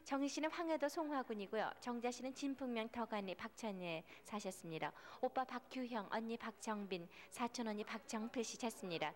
정희 씨는 황해도 송화군이고요. 정자 씨는 진풍명 덕안리 박천리에 사셨습니다. 오빠 박규형, 언니 박정빈, 사촌 언니 박정필 씨 찾습니다.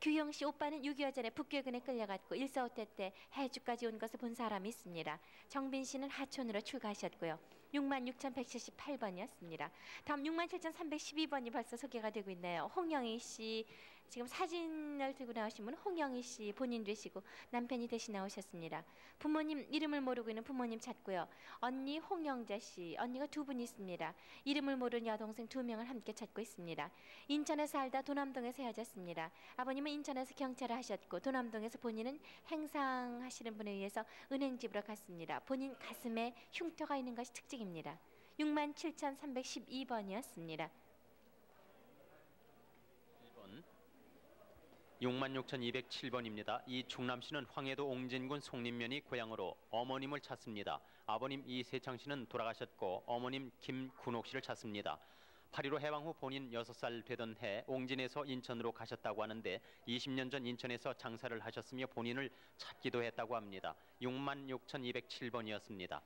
규형 씨 오빠는 6.25 전에 북괴군에 끌려갔고 1.4대 때 해주까지 온 것을 본 사람이 있습니다. 정빈 씨는 하촌으로 출가하셨고요. 66,178번이었습니다. 다음 67,312번이 벌써 소개가 되고 있네요. 홍영희 씨, 지금 사진을 들고 나오신 분은 홍영희 씨 본인 되시고 남편이 대신 나오셨습니다. 부모님 이름을 모르고 있는 부모님 찾고요. 언니 홍영자 씨, 언니가 두 분 있습니다. 이름을 모르는 여동생 2명을 함께 찾고 있습니다. 인천에 살다 도남동에서 헤어졌습니다. 아버님은 인천에서 경찰을 하셨고 도남동에서 본인은 행상하시는 분에 의해서 은행집으로 갔습니다. 본인 가슴에 흉터가 있는 것이 특징입니다. 67,312번이었습니다. 1번 66,207번입니다. 이 충남시는 황해도 옹진군 송림면이 고향으로 어머님을 찾습니다. 아버님 이세창 씨는 돌아가셨고 어머님 김군옥 씨를 찾습니다. 8.15 해방 후 본인 6살 되던 해 옹진에서 인천으로 가셨다고 하는데 20년 전 인천에서 장사를 하셨으며 본인을 찾기도 했다고 합니다. 66,207번이었습니다.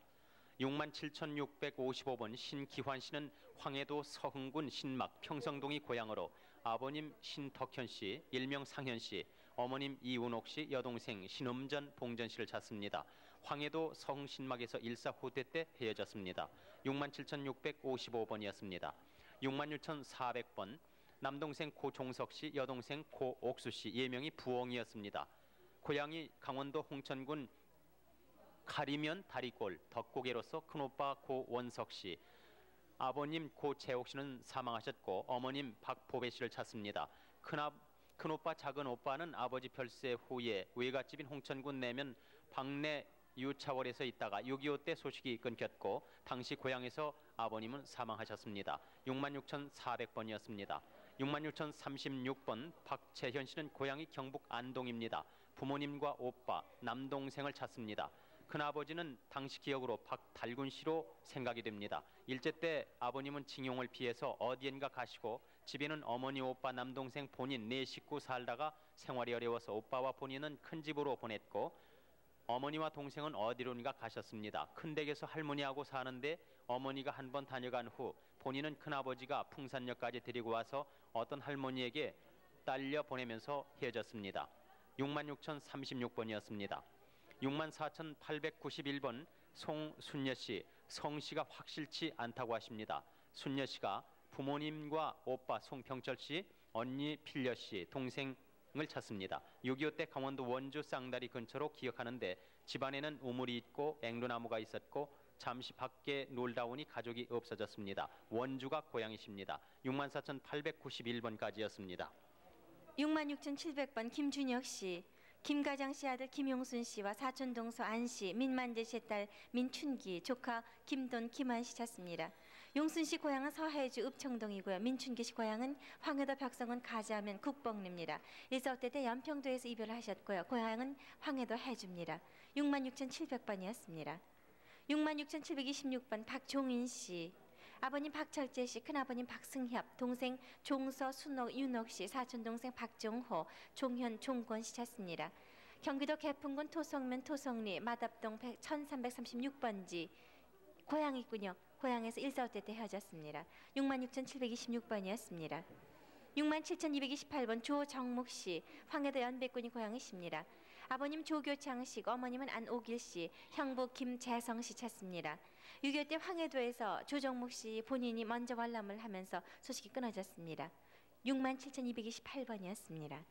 67,655번 신기환 씨는 황해도 서흥군 신막 평성동이 고향으로 아버님 신덕현 씨, 일명 상현 씨, 어머님 이운옥 씨, 여동생 신음전 봉전 씨를 찾습니다. 황해도 서흥 신막에서 일사후대 때 헤어졌습니다. 67,655번이었습니다. 66,400번 남동생 고종석 씨, 여동생 고옥수 씨, 예명이 부엉이였습니다. 고향이 강원도 홍천군 가리면 다리골 덕고개로서 큰오빠 고원석 씨, 아버님 고재옥 씨는 사망하셨고 어머님 박보배 씨를 찾습니다. 큰오빠 작은오빠는 아버지 별세 후에 외갓집인 홍천군 내면 박내 유차월에서 있다가 6.25 때 소식이 끊겼고 당시 고향에서 아버님은 사망하셨습니다. 66,400번이었습니다. 66,036번 박채현 씨는 고향이 경북 안동입니다. 부모님과 오빠, 남동생을 찾습니다. 큰아버지는 당시 기억으로 박달군 씨로 생각이 됩니다. 일제 때 아버님은 징용을 피해서 어디엔가 가시고 집에는 어머니, 오빠, 남동생, 본인 4식구 살다가 생활이 어려워서 오빠와 본인은 큰 집으로 보냈고 어머니와 동생은 어디론가 가셨습니다. 큰 댁에서 할머니하고 사는데 어머니가 한 번 다녀간 후 본인은 큰아버지가 풍산역까지 데리고 와서 어떤 할머니에게 딸려 보내면서 헤어졌습니다. 66,036번이었습니다. 64,891번 송순여 씨, 성씨가 확실치 않다고 하십니다. 순여 씨가 부모님과 오빠 송병철 씨, 언니 필려 씨, 동생을 찾습니다. 6.25 때 강원도 원주 쌍다리 근처로 기억하는데 집안에는 우물이 있고 앵두나무가 있었고 잠시 밖에 놀다 오니 가족이 없어졌습니다. 원주가 고향이십니다. 64,891번까지였습니다. 66,700번 김준혁 씨, 김가장 씨 아들 김용순 씨와 사촌 동서 안 씨, 민만재 씨의 딸 민춘기, 조카 김돈 김한 씨 찾습니다. 용순 씨 고향은 서해주 읍청동이고요. 민춘기 씨 고향은 황해도 벽성군 가자면 국봉리입니다. 1.4대 때 연평도에서 이별을 하셨고요. 고향은 황해도 해주입니다. 66,700번이었습니다. 66,726번 박종인 씨, 아버님 박철재 씨, 큰아버님 박승협, 동생 종서, 순옥, 윤옥 씨, 사촌동생 박종호, 종현, 종권 씨 찾습니다. 경기도 개풍군 토성면 토성리 마답동 1336번지 고향이군요. 고향에서 1.4대 때 헤어졌습니다. 66,726번이었습니다. 67,228번 조정목 씨, 황해도 연백군이 고향이십니다. 아버님 조교창 씨, 어머님은 안오길 씨, 형부 김재성 씨 찾습니다. 6.25 때 황해도에서 조정목 씨 본인이 먼저 월남을 하면서 소식이 끊어졌습니다. 67,228번이었습니다.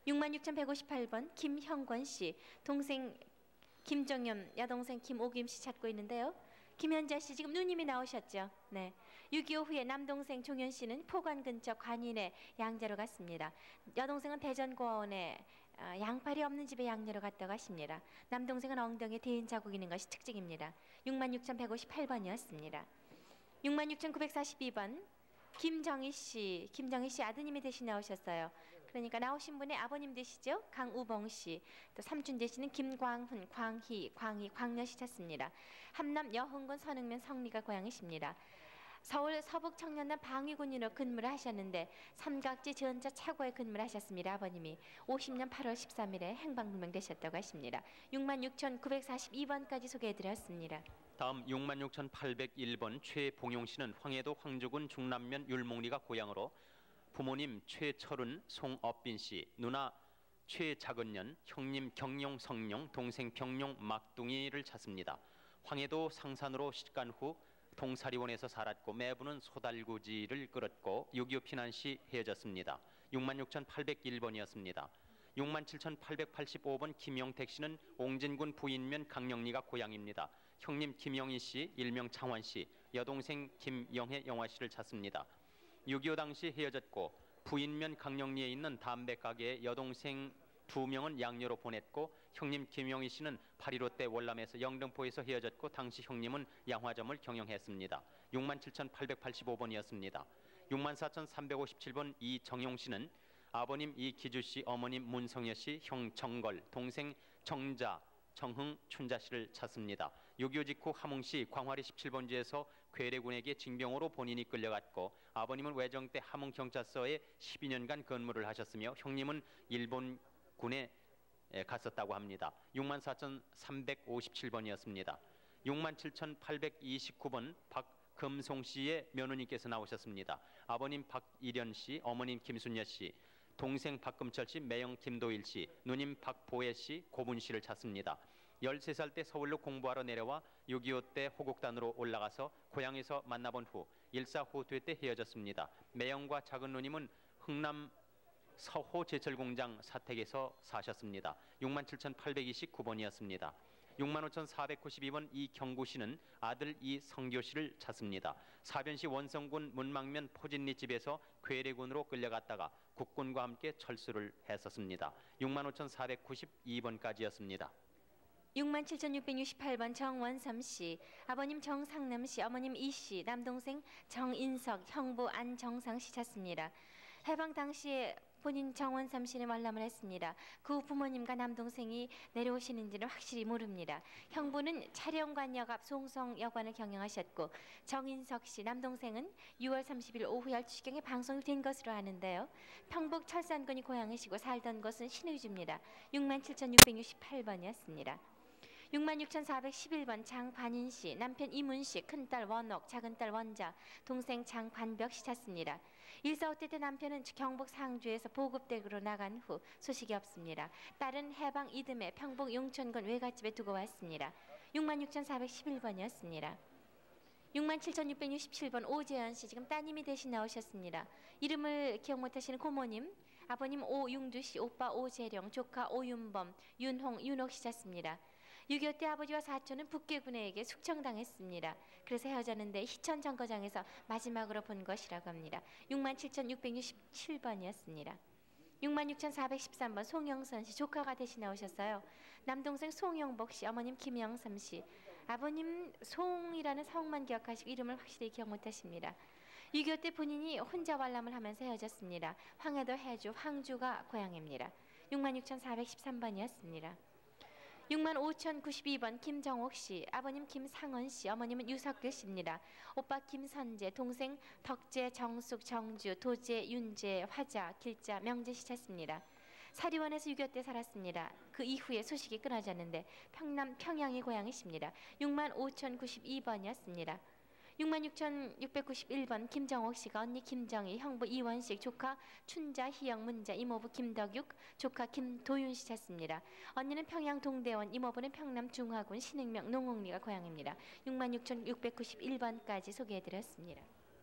66,158번 김형권 씨, 동생 김정염, 여동생 김오김 씨 찾고 있는데요. 김현자 씨 지금 누님이 나오셨죠? 네. 6.25 후에 남동생 종현 씨는 포관 근처 관인에 양자로 갔습니다. 여동생은 대전고원에 양팔이 없는 집에 양녀로 갔다고 하십니다. 남동생은 엉덩이에 대인 자국 있는 것이 특징입니다. 66,158번이었습니다. 66,942번 김정희 씨 아드님이 대신 나오셨어요. 그러니까 나오신 분의 아버님 되시죠? 강우봉 씨. 또 삼촌 되시는 김광훈, 광희, 광여 씨 찾습니다. 함남 여흥군 선흥면 성리가 고향이십니다. 서울 서북청년단 방위군인으로 근무를 하셨는데 삼각지 전차 차고에 근무를 하셨습니다. 아버님이 50년 8월 13일에 행방불명되셨다고 하십니다. 66,942번까지 소개해드렸습니다. 다음 66,801번 최봉용 씨는 황해도 황주군 중남면 율목리가 고향으로 부모님 최철은, 송업빈 씨, 누나 최작은년, 형님 경용 성룡, 동생 병용 막둥이를 찾습니다. 황해도 상산으로 시간 후 동사리원에서 살았고 매부는 소달구지를 끌었고 6.25 피난 시 헤어졌습니다. 66,801번이었습니다. 67,885번 김영택 씨는 옹진군 부인면 강영리가 고향입니다. 형님 김영희 씨, 일명 창환 씨, 여동생 김영혜 영화 씨를 찾습니다. 6.25 당시 헤어졌고 부인면 강영리에 있는 담배 가게에 여동생 2명은 양녀로 보냈고 형님 김영희 씨는 8.15 때 월남에서 영등포에서 헤어졌고 당시 형님은 양화점을 경영했습니다. 67,885번이었습니다. 64,357번 이정용 씨는 아버님 이기주 씨, 어머님 문성여 씨, 형 정걸, 동생 정자, 정흥, 춘자 씨를 찾습니다. 6.25 직후 함흥시 광화리 17번지에서 괴뢰군에게 징병으로 본인이 끌려갔고 아버님은 외정 때 함흥경찰서에 12년간 근무를 하셨으며 형님은 일본군에 갔었다고 합니다. 64,357번이었습니다. 67,829번 박금송 씨의 며느님께서 나오셨습니다. 아버님 박일현 씨, 어머님 김순여 씨, 동생 박금철 씨, 매형 김도일 씨, 누님 박보혜 씨, 고분 씨를 찾습니다. 13살 때 서울로 공부하러 내려와 6.25 때 호국단으로 올라가서 고향에서 만나본 후 일사후퇴 때 헤어졌습니다. 매형과 작은 누님은 흥남 서호 제철공장 사택에서 사셨습니다. 67,829번이었습니다. 65,492번 이경구 씨는 아들 이성교 씨를 찾습니다. 사변시 원성군 문망면 포진리 집에서 괴뢰군으로 끌려갔다가 국군과 함께 철수를 했었습니다. 65,492번까지였습니다. 67,668번 정원삼 씨, 아버님 정상남 씨, 어머님 이 씨, 남동생 정인석, 형부 안정상 씨 찾습니다. 해방 당시에 본인 정원삼 씨는 월남을 했습니다. 그 후 부모님과 남동생이 내려오시는지는 확실히 모릅니다. 형부는 촬영관 역앞 송성여관을 경영하셨고 정인석 씨 남동생은 6월 30일 오후 12시경에 방송이 된 것으로 아는데요. 평북 철산군이 고향이시고 살던 곳은 신의주입니다. 67,668번이었습니다. 66,411번 장반인 씨, 남편 이문 씨, 큰딸 원옥, 작은딸 원자, 동생 장반벽 씨 찾습니다. 1.45 때 남편은 경북 상주에서 보급대구로 나간 후 소식이 없습니다. 딸은 해방 이듬해 평북 용천군 외갓집에 두고 왔습니다. 66,411번이었습니다. 67,667번 오재현 씨, 지금 따님이 대신 나오셨습니다. 이름을 기억 못하시는 고모님, 아버님 오융두 씨, 오빠 오재령, 조카 오윤범, 윤홍, 윤옥 씨 찾습니다. 6.25 때 아버지와 사촌은 북계군에게 숙청당했습니다. 그래서 헤어졌는데 희천 정거장에서 마지막으로 본 것이라고 합니다. 67,667번이었습니다. 66,413번 송영선 씨, 조카가 대신 나오셨어요. 남동생 송영복 씨, 어머님 김영삼 씨, 아버님 송이라는 성만 기억하시고 이름을 확실히 기억 못하십니다. 6.25 때 본인이 혼자 월남을 하면서 헤어졌습니다. 황해도 해주 황주가 고향입니다. 66,413번이었습니다. 65,092번 김정옥 씨, 아버님 김상원 씨, 어머님은 유석규 씨입니다. 오빠 김선재, 동생 덕재, 정숙, 정주, 도재, 윤재, 화자, 길자, 명재 씨 찾습니다. 사리원에서 6.25 때 살았습니다. 그 이후에 소식이 끊어졌는데 평남 평양이 고향이십니다. 65,092번이었습니다. 66,691번 김정옥 씨가 언니 김정희, 형부 이원식, 조카 춘자, 희영, 문자, 이모부 김덕육, 조카 김도윤 씨 찾습니다. 언니는 평양 동대원, 이모부는 평남 중화군 신흥명 농옥리가 고향입니다. 66,691번까지 소개해드렸습니다.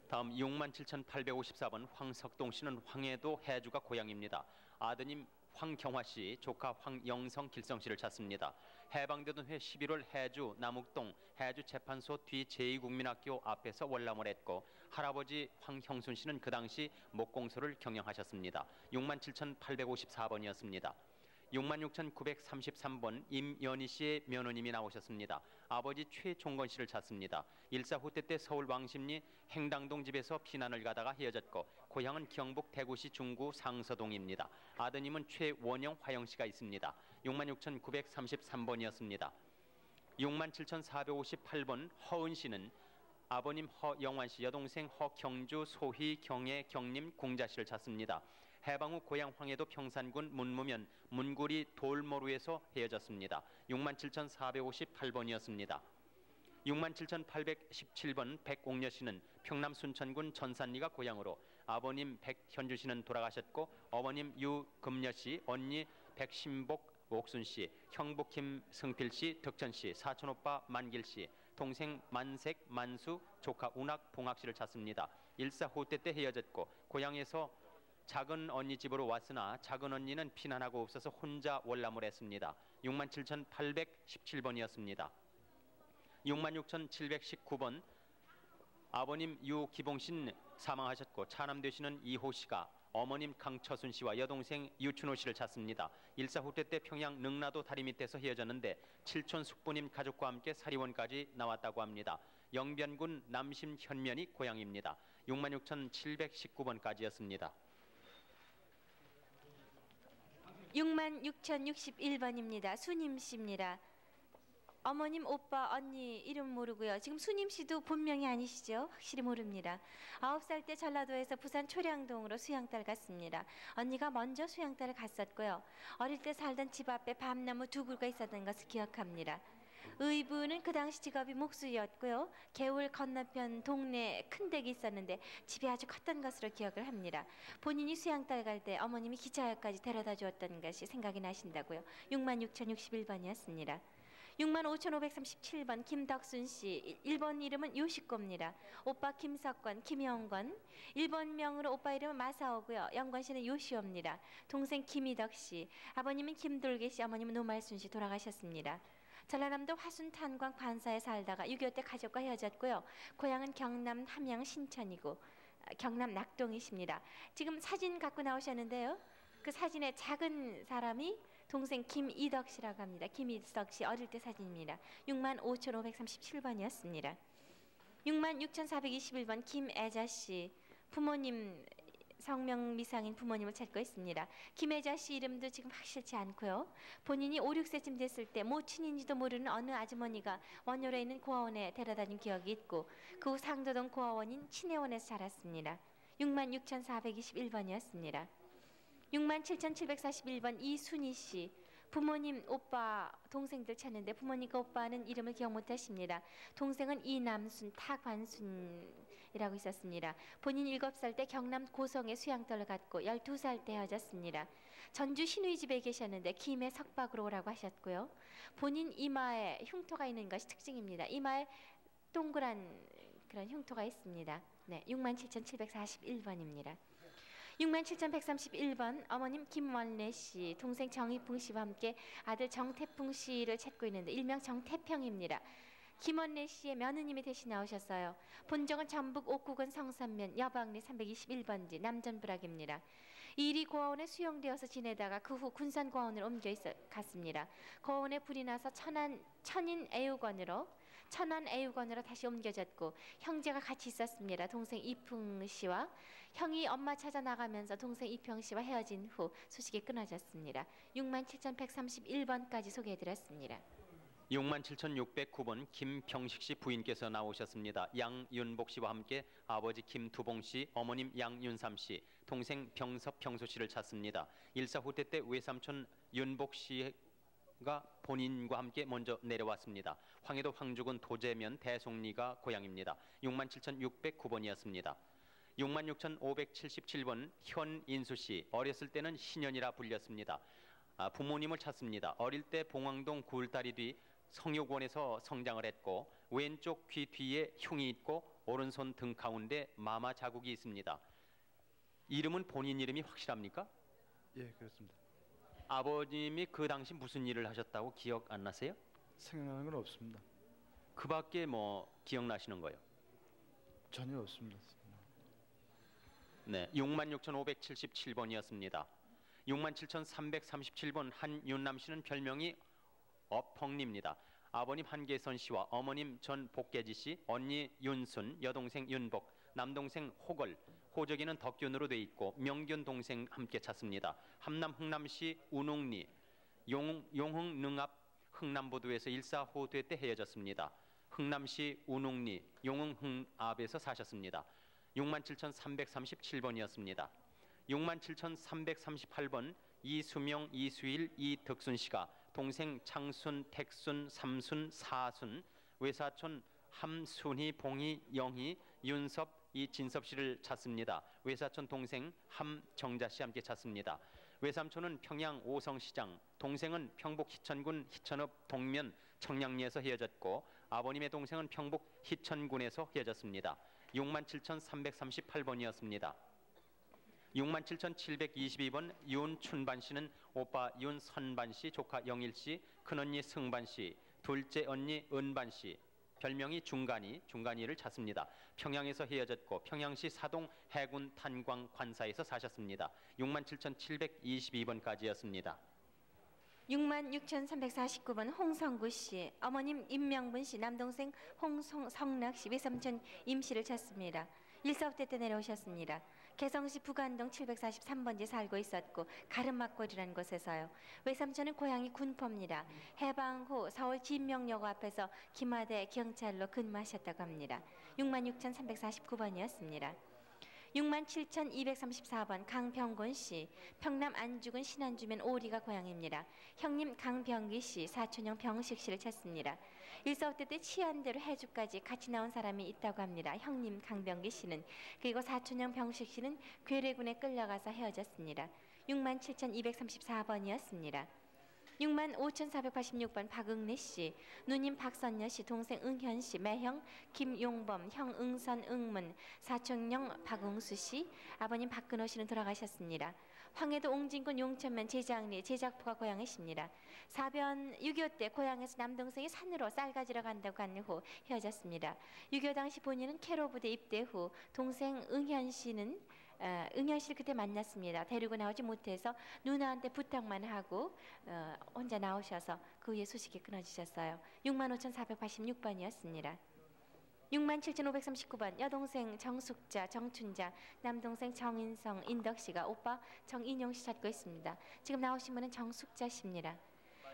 다음 67,854번 황석동 씨는 황해도 해주가 고향입니다. 아드님 황경화 씨, 조카 황영성, 길성 씨를 찾습니다. 해방되던 해 11월 해주 남욱동 해주 재판소 뒤 제2국민학교 앞에서 월남을 했고 할아버지 황형순 씨는 그 당시 목공소를 경영하셨습니다. 67,854번이었습니다. 66,933번 임연희 씨의 며느님이 나오셨습니다. 아버지 최종건 씨를 찾습니다. 일사후퇴 때 서울 왕십리 행당동 집에서 피난을 가다가 헤어졌고 고향은 경북 대구시 중구 상서동입니다. 아드님은 최원영, 화영 씨가 있습니다. 66,933번이었습니다. 67,458번 허은 씨는 아버님 허영환 씨, 여동생 허경주, 소희, 경애, 경림, 공자 씨를 찾습니다. 해방 후 고향 황해도 평산군 문무면 문구리 돌모루에서 헤어졌습니다. 67,458번이었습니다. 67,817번 백옥녀 씨는 평남 순천군 전산리가 고향으로 아버님 백현주 씨는 돌아가셨고 어머님 유금녀 씨, 언니 백신복 옥순 씨, 형부 김승필 씨, 덕천 씨, 사촌 오빠 만길 씨, 동생 만색, 만수, 조카 운학, 봉학 씨를 찾습니다. 일사후퇴 때 헤어졌고 고향에서 작은 언니 집으로 왔으나 작은 언니는 피난하고 없어서 혼자 월남을 했습니다. 67,817번이었습니다. 66,719번 아버님 유기봉 씨는 사망하셨고 차남 되시는 이호 씨가 어머님 강처순 씨와 여동생 유춘호 씨를 찾습니다. 일사후퇴 때 평양 능라도 다리 밑에서 헤어졌는데 칠촌 숙부님 가족과 함께 사리원까지 나왔다고 합니다. 영변군 남심 현면이 고향입니다. 66,719번까지였습니다. 66,061번입니다. 수님 씨입니다. 어머님, 오빠, 언니 이름 모르고요. 지금 수님 씨도 본명이 아니시죠? 확실히 모릅니다. 9살 때 전라도에서 부산 초량동으로 수양딸 갔습니다. 언니가 먼저 수양딸을 갔었고요. 어릴 때 살던 집 앞에 밤나무 두 그루가 있었던 것을 기억합니다. 의부는 그 당시 직업이 목수였고요. 개울 건너편 동네에 큰 댁이 있었는데 집이 아주 컸던 것으로 기억을 합니다. 본인이 수양딸 갈 때 어머님이 기차역까지 데려다 주었던 것이 생각이 나신다고요. 66,061번이었습니다. 65,537번 김덕순 씨, 1번 이름은 요식고입니다. 오빠 김석권, 김영권, 1번명으로 오빠 이름은 마사오고요. 영권 씨는 요시오입니다. 동생 김희덕 씨, 아버님은 김돌계 씨, 어머님은 노말순 씨 돌아가셨습니다. 전라남도 화순 탄광 관사에 살다가 6.25 때 가족과 헤어졌고요. 고향은 경남 함양 신천이고 경남 낙동이십니다. 지금 사진 갖고 나오셨는데요. 그 사진에 작은 사람이 동생 김이덕 씨라고 합니다. 김이덕 씨 어릴 때 사진입니다. 65,537번이었습니다. 66,421번 김애자 씨, 부모님 성명 미상인 부모님을 찾고 있습니다. 김애자 씨 이름도 지금 확실치 않고요. 본인이 5, 6세쯤 됐을 때 모친인지도 모르는 어느 아주머니가 원효로에 있는 고아원에 데려다준 기억이 있고 그 후 상도동 고아원인 친혜원에서 자랐습니다. 66,421번이었습니다. 67,741번 이순희 씨, 부모님, 오빠, 동생들 찾는데 부모님과 오빠는 이름을 기억 못하십니다. 동생은 이남순, 타관순이라고 있었습니다. 본인 7살 때 경남 고성에 수양떨을 갔고 12살 때 헤어졌습니다. 전주 신우이 집에 계셨는데 김해 석박으로 오라고 하셨고요. 본인 이마에 흉터가 있는 것이 특징입니다. 이마에 동그란 그런 흉터가 있습니다. 네, 67,741번입니다. 67,131번 어머님 김원래 씨, 동생 정희풍 씨와 함께 아들 정태풍 씨를 찾고 있는데 일명 정태평입니다. 김원래 씨의 며느님이 대신 나오셨어요. 본적은 전북 옥구군 성산면 여방리 321번지 남전부락입니다. 이리 고아원에 수용되어서 지내다가 그 후 군산고아원으로 옮겨 갔습니다. 고아원에 불이 나서 천안애육원으로 다시 옮겨졌고 형제가 같이 있었습니다. 동생 이풍 씨와 형이 엄마 찾아 나가면서 동생 이평 씨와 헤어진 후 소식이 끊어졌습니다. 67,131번까지 소개해드렸습니다. 67,609번 김평식 씨 부인께서 나오셨습니다. 양윤복 씨와 함께 아버지 김두봉 씨, 어머님 양윤삼 씨, 동생 병섭 평소 씨를 찾습니다. 일사후퇴 때 외삼촌 윤복 씨가 본인과 함께 먼저 내려왔습니다. 황해도 황주군 도제면 대송리가 고향입니다. 67,609번이었습니다. 66,577번 현인수 씨, 어렸을 때는 신현이라 불렸습니다. 부모님을 찾습니다. 어릴 때 봉황동 굴다리 뒤 성육원에서 성장을 했고 왼쪽 귀 뒤에 흉이 있고 오른손 등 가운데 마마 자국이 있습니다. 이름은 본인 이름이 확실합니까? 예, 그렇습니다. 아버님이 그 당시 무슨 일을 하셨다고 기억 안 나세요? 생각나는 건 없습니다. 그 밖에 뭐 기억나시는 거요? 전혀 없습니다. 네, 66,577번이었습니다. 67,337번 한윤남 씨는 별명이 어펑리입니다. 아버님 한계선 씨와 어머님 전복계지 씨, 언니 윤순, 여동생 윤복, 남동생 호걸, 호적이는 덕균으로 돼 있고 명균 동생 함께 찾습니다. 함남 흥남시 운웅리, 용흥 능압 흥남보도에서 일사후퇴 때 헤어졌습니다. 흥남시 운웅리 용흥흥압에서 사셨습니다. 67,337번이었습니다. 67,338번 이수명, 이수일, 이덕순 씨가 동생 창순, 택순, 삼순, 사순, 외사촌 함순희, 봉희, 영희, 윤섭, 이진섭 씨를 찾습니다. 외사촌 동생 함정자 씨 함께 찾습니다. 외삼촌은 평양 오성시장, 동생은 평북 희천군 희천읍 동면 청량리에서 헤어졌고 아버님의 동생은 평북 희천군에서 헤어졌습니다. 67,338번이었습니다. 67,722번 윤춘반 씨는 오빠 윤선반 씨, 조카 영일 씨, 큰언니 승반 씨, 둘째 언니 은반 씨, 별명이 중간이를 찾습니다. 평양에서 헤어졌고 평양시 사동 해군 탄광 관사에서 사셨습니다. 67,722번까지였습니다. 66,349번 홍성구 씨, 어머님 임명분 씨, 남동생 홍성락 씨, 외삼촌 임 씨를 찾습니다. 일사후퇴 때 내려오셨습니다. 개성시 부관동 743번지에 살고 있었고 가름막골이라는 곳에서요. 외삼촌은 고향이 군포입니다. 해방 후 서울 진명여고 앞에서 김하대 경찰로 근무하셨다고 합니다. 66,349번이었습니다. 67,234번 강병곤 씨, 평남 안주군 신안주면 오리가 고향입니다. 형님 강병기 씨, 사촌형 병식 씨를 찾습니다. 일사후퇴 때 치안대로 해주까지 같이 나온 사람이 있다고 합니다. 형님 강병기 씨는. 그리고 사촌형 병식 씨는 괴뢰군에 끌려가서 헤어졌습니다. 67,234번이었습니다. 65,486번 박응래 씨, 누님 박선녀 씨, 동생 응현 씨, 매형 김용범, 형 응선 응문, 사촌형 박웅수 씨, 아버님 박근호 씨는 돌아가셨습니다. 황해도 옹진군 용천면 제장리 제작부가 고향이십니다. 사변 6.25 때 고향에서 남동생이 산으로 쌀 가지러 간다고 한 후 헤어졌습니다. 6.25 당시 본인은 캐로 부대 입대 후 동생 응현 씨를 그때 만났습니다. 데리고 나오지 못해서 누나한테 부탁만 하고 혼자 나오셔서 그 후에 소식이 끊어지셨어요. 65,486번이었습니다. 67,539번 여동생 정숙자, 정춘자, 남동생 정인성, 인덕씨가 오빠 정인용씨 찾고 있습니다. 지금 나오신 분은 정숙자 씨입니다.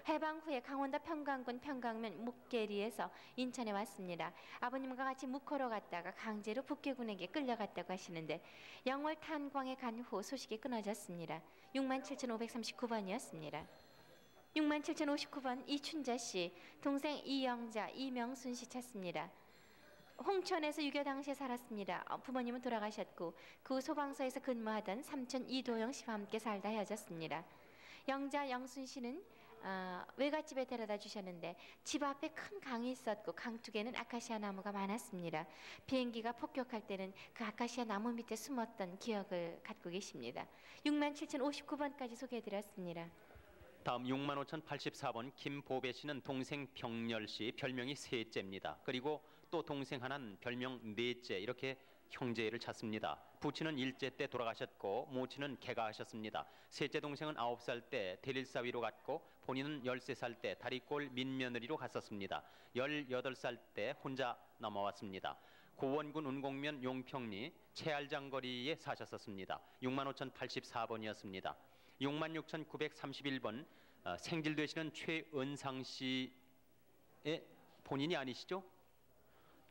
해방 후에 강원도 평강군 평강면 묵계리에서 인천에 왔습니다. 아버님과 같이 묵호로 갔다가 강제로 북계군에게 끌려갔다고 하시는데 영월 탄광에 간 후 소식이 끊어졌습니다. 67,539번이었습니다. 67,059번 이춘자 씨, 동생 이영자, 이명순 씨 찾습니다. 홍천에서 6.25 당시에 살았습니다. 부모님은 돌아가셨고 그 소방서에서 근무하던 삼촌 이도영 씨와 함께 살다 헤어졌습니다. 영자 영순 씨는 외갓집에 데려다 주셨는데 집 앞에 큰 강이 있었고 강 쪽에는 아카시아 나무가 많았습니다. 비행기가 폭격할 때는 그 아카시아 나무 밑에 숨었던 기억을 갖고 계십니다. 67,059번까지 소개해드렸습니다. 다음 65,084번 김보배 씨는 동생 병렬 씨, 별명이 셋째입니다. 그리고 또 동생 하나는 별명 넷째, 이렇게 형제를 찾습니다. 부친은 일째 때 돌아가셨고 모친은 개가하셨습니다. 셋째 동생은 9살 때 대릴사위로 갔고 본인은 13살 때 다리꼴 민며느리로 갔었습니다. 18살 때 혼자 넘어왔습니다. 고원군 운곡면 용평리 채알장거리에 사셨었습니다. 65,084번이었습니다. 66,931번 생질되시는 최은상 씨의 본인이 아니시죠?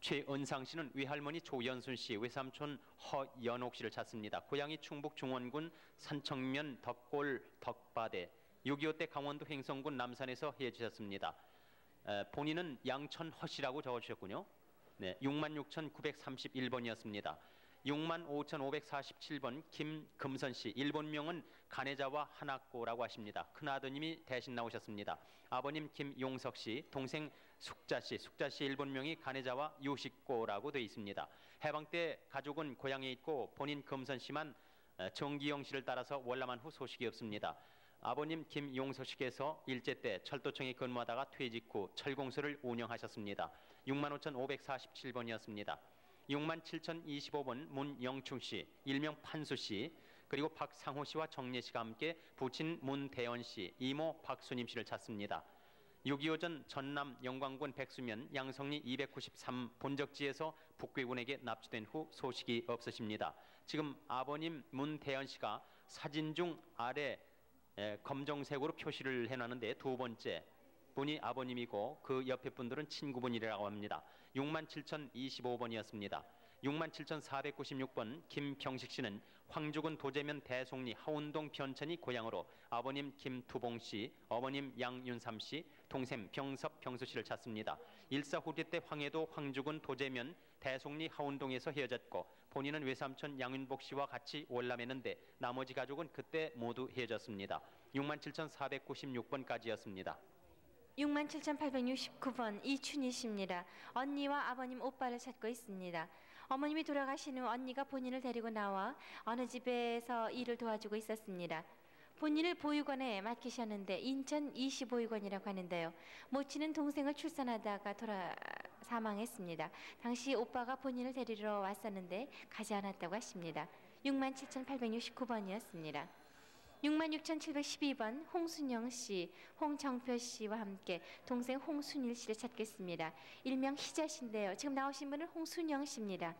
최은상 씨는 외할머니 조연순 씨, 외삼촌 허연옥 씨를 찾습니다. 고향이 충북 중원군 산청면 덕골 덕바대, 6.25 때 강원도 횡성군 남산에서 헤어지셨습니다. 본인은 양천허 씨라고 적어주셨군요. 네, 66,931번이었습니다. 65,547번 김금선 씨, 일본명은 가네자와 하나코라고 하십니다. 큰아드님이 대신 나오셨습니다. 아버님 김용석 씨, 동생 숙자 씨 일본명이 가네자와 요식코라고 되어 있습니다. 해방 때 가족은 고향에 있고 본인 금선 씨만 정기영 씨를 따라서 월남한 후 소식이 없습니다. 아버님 김용석 씨께서 일제 때 철도청에 근무하다가 퇴직 후 철공소를 운영하셨습니다. 65,547번이었습니다. 67,025번 문영충 씨, 일명 판수 씨, 그리고 박상호 씨와 정례 씨가 함께 부친 문대원 씨, 이모 박수님 씨를 찾습니다. 6.25 전 전남 영광군 백수면 양성리 293 본적지에서 북괴군에게 납치된 후 소식이 없으십니다. 지금 아버님 문대원 씨가 사진 중 아래 검정색으로 표시를 해놨는데 두 번째 분이 아버님이고 그 옆에 분들은 친구분이라고 합니다. 67,025번이었습니다. 67,496번 김병식 씨는 황주군 도제면 대송리 하운동 변천이 고향으로 아버님 김두봉 씨, 어머님 양윤삼 씨, 동생 병섭 병수 씨를 찾습니다. 일사후퇴 때 황해도 황주군 도제면 대송리 하운동에서 헤어졌고 본인은 외삼촌 양윤복 씨와 같이 월남했는데 나머지 가족은 그때 모두 헤어졌습니다. 67,496번까지였습니다. 67,869번 이춘희 씨입니다. 언니와 아버님 오빠를 찾고 있습니다. 어머님이 돌아가신 후 언니가 본인을 데리고 나와 어느 집에서 일을 도와주고 있었습니다. 본인을 보육원에 맡기셨는데 인천 25유원이라고 하는데요. 모친은 동생을 출산하다가 사망했습니다. 당시 오빠가 본인을 데리러 왔었는데 가지 않았다고 하십니다. 67,869번이었습니다. 66,712번 홍순영 씨, 홍정표 씨와 함께 동생 홍순일 씨를 찾겠습니다. 일명 희자 씨인데요. 지금 나오신 분은 홍순영 씨입니다.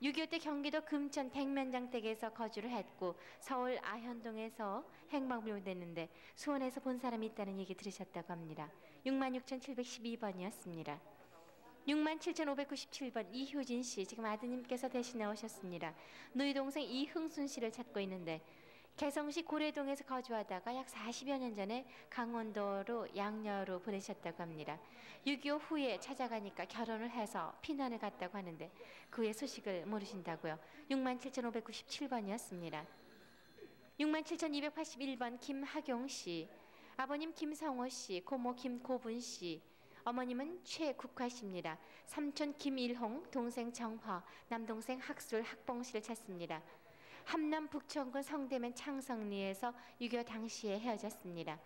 6.25 때 경기도 금천 백면장댁에서 거주를 했고 서울 아현동에서 행방불명됐는데 수원에서 본 사람이 있다는 얘기 들으셨다고 합니다. 66,712번이었습니다. 67,597번 이효진 씨, 지금 아드님께서 대신 나오셨습니다. 누이 동생 이흥순 씨를 찾고 있는데 개성시 고래동에서 거주하다가 약 40여 년 전에 강원도로 양녀로 보내셨다고 합니다. 6.25 후에 찾아가니까 결혼을 해서 피난을 갔다고 하는데 그 후에 소식을 모르신다고요. 67,597번이었습니다. 67,281번 김학용 씨, 아버님 김성호 씨, 고모 김고분 씨, 어머님은 최국화 씨입니다. 삼촌 김일홍, 동생 정화, 남동생 학술 학봉 씨를 찾습니다. 함남 북천군 성대면 창성리에서 6.25 당시에 헤어졌습니다.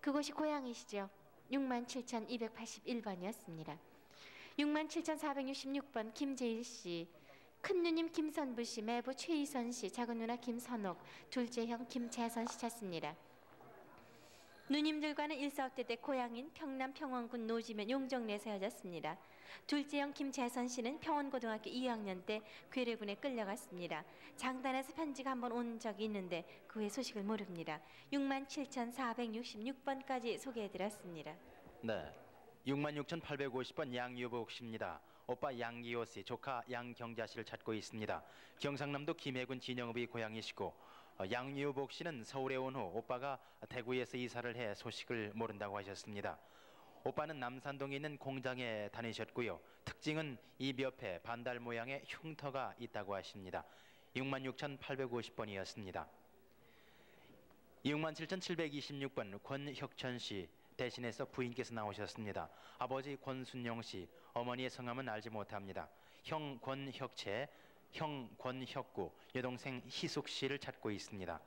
그곳이 고향이시죠. 67,281번이었습니다. 67,466번 김재일 씨, 큰누님 김선부 씨, 매부 최희선 씨, 작은누나 김선옥, 둘째 형 김재선 씨 찾습니다. 누님들과는 일사후퇴 때 고향인 평남 평원군 노지면 용정리에서 헤어졌습니다. 둘째 형 김재선 씨는 평원고등학교 2학년 때 괴뢰군에 끌려갔습니다. 장단에서 편지가 한번 온 적이 있는데 그 후에 소식을 모릅니다. 67,466번까지 소개해드렸습니다. 네, 66,850번 양유복 씨입니다. 오빠 양기호 씨, 조카 양경자 씨를 찾고 있습니다. 경상남도 김해군 진영읍이 고향이시고 양유복 씨는 서울에 온 후 오빠가 대구에서 이사를 해 소식을 모른다고 하셨습니다. 오빠는 남산동에 있는 공장에 다니셨고요. 특징은 입 옆에 반달 모양의 흉터가 있다고 하십니다. 66,850번이었습니다. 67,726번 권혁천 씨, 대신해서 부인께서 나오셨습니다. 아버지 권순영 씨, 어머니의 성함은 알지 못합니다. 형 권혁채, 형 권혁구, 여동생 희숙 씨를 찾고 있습니다.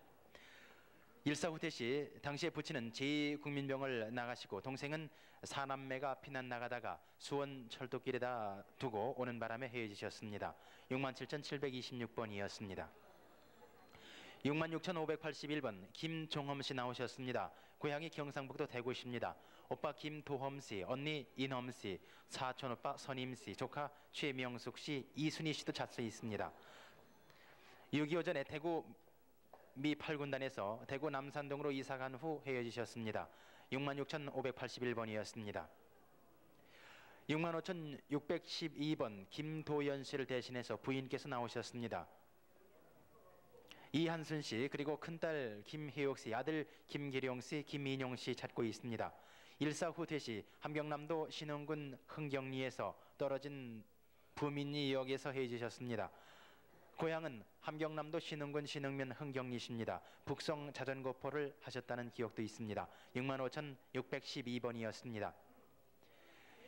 일사후퇴 시 당시에 부친은 제2국민병을 나가시고 동생은 사남매가 피난 나가다가 수원 철도길에다 두고 오는 바람에 헤어지셨습니다. 67,726번이었습니다. 66,581번 김종엄 씨 나오셨습니다. 고향이 경상북도 대구시입니다. 오빠 김도험 씨, 언니 인엄 씨, 사촌 오빠 선임 씨, 조카 최명숙 씨, 이순희 씨도 찾혀 있습니다. 6.25 전에 대구 미 8군단에서 대구 남산동으로 이사간 후 헤어지셨습니다. 66,581번이었습니다. 65,612번 김도연 씨를 대신해서 부인께서 나오셨습니다. 이한순 씨, 그리고 큰딸 김혜옥 씨, 아들 김기룡 씨, 김인용 씨 찾고 있습니다. 일사후퇴 시 함경남도 신흥군 흥경리에서 떨어진 부민리역에서 헤어지셨습니다. 고향은 함경남도 신흥군 신흥면 흥경리십니다. 북송 자전거포를 하셨다는 기억도 있습니다. 65,612번이었습니다.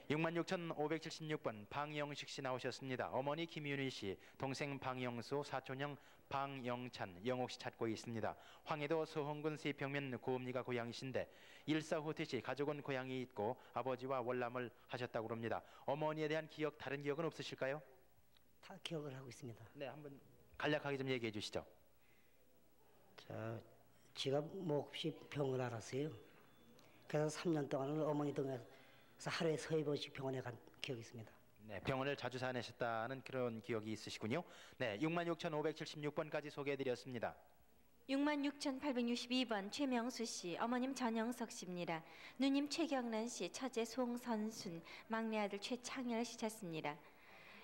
66,576번 방영식 씨 나오셨습니다. 어머니 김윤희 씨, 동생 방영수, 사촌형 방영찬, 영옥 씨 찾고 있습니다. 황해도 서홍군 세평면 고읍리가 고향이신데 일사후퇴 시 가족은 고향이 있고 아버지와 월남을 하셨다고 합니다. 어머니에 대한 기억, 다른 기억은 없으실까요? 다 기억을 하고 있습니다. 네, 한번 간략하게 좀 얘기해 주시죠. 제가 몹시 병을 앓았어요. 그래서 3년 동안은 어머니 동에서 하루에 서너 번씩 병원에 간 기억이 있습니다. 네, 병원을 자주 다니셨다는 그런 기억이 있으시군요. 네, 66,576번까지 소개해드렸습니다. 66,862번 최명수 씨, 어머님 전영석 씨입니다. 누님 최경란 씨, 처제 송선순, 막내 아들 최창열 씨 찾습니다.